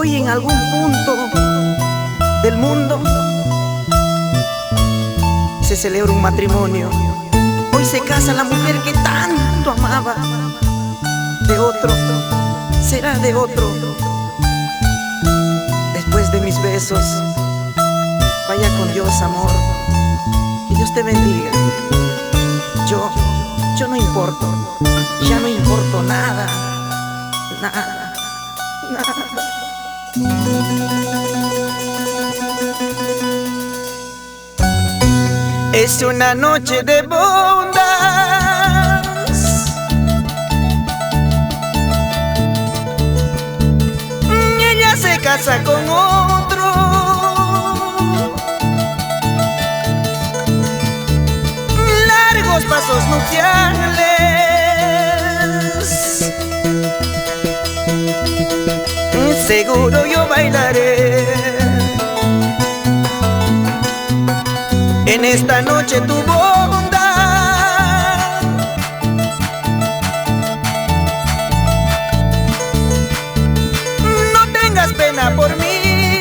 Hoy en algún punto del mundo se celebra un matrimonio. Hoy se casa la mujer que tanto amaba. De otro, será de otro. Después de mis besos, vaya con Dios, amor. Que Dios te bendiga. Yo no importo. Ya no importo nada. Nada. Es una noche de bodas. Ella se casa con otro. Largos pasos nupciales. Seguro yo bailaré en esta noche tu boda. No tengas pena por mí.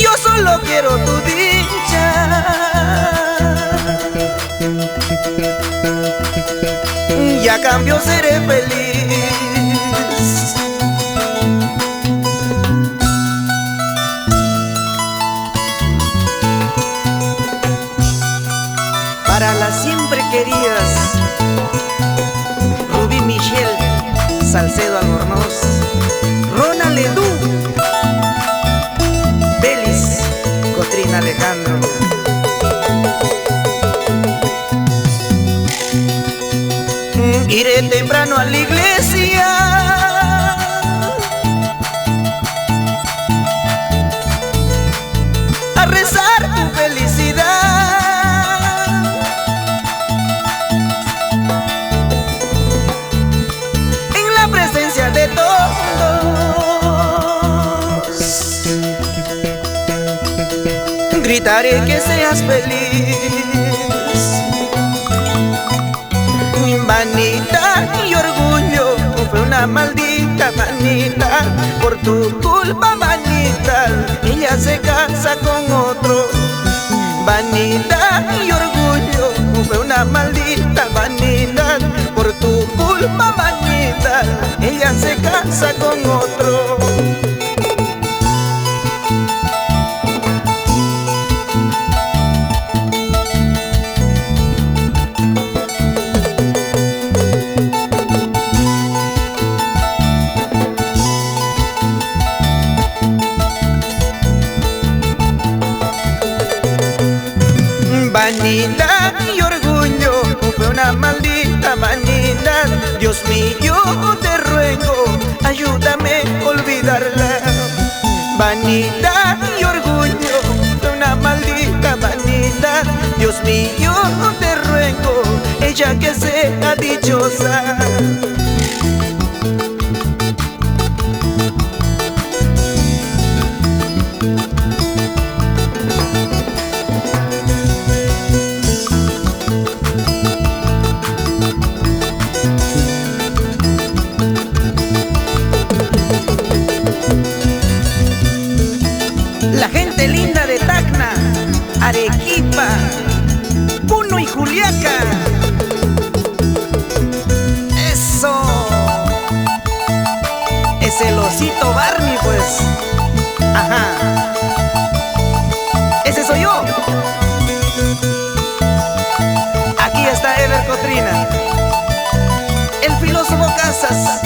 Yo solo quiero tu dicha. Y a cambio seré feliz. Para las siempre queridas Rubí Michelle Salcedo Albornoz, Ronald Edu, Belis Cotrina Alejandro. Iré temprano a la iglesia a rezar tu felicidad. En la presencia de todos gritaré que seas feliz. Vanidad y orgullo, fue una maldita manita. Por tu culpa, manita, ella se casa con otro. Vanidad y orgullo, fue una maldita vanidad. Por tu culpa, manita, ella se casa con otro. Vanidad y orgullo, fue una maldita vanidad. Dios mío, te ruego, ayúdame a olvidarla. Vanidad y orgullo, fue una maldita vanidad. Dios mío, te ruego, ella que sea dichosa. La gente linda de Tacna, Arequipa, Puno y Juliaca. Eso es el osito Barney, pues. Ajá, ese soy yo. Aquí está Ever Cotrina, el filósofo Casas.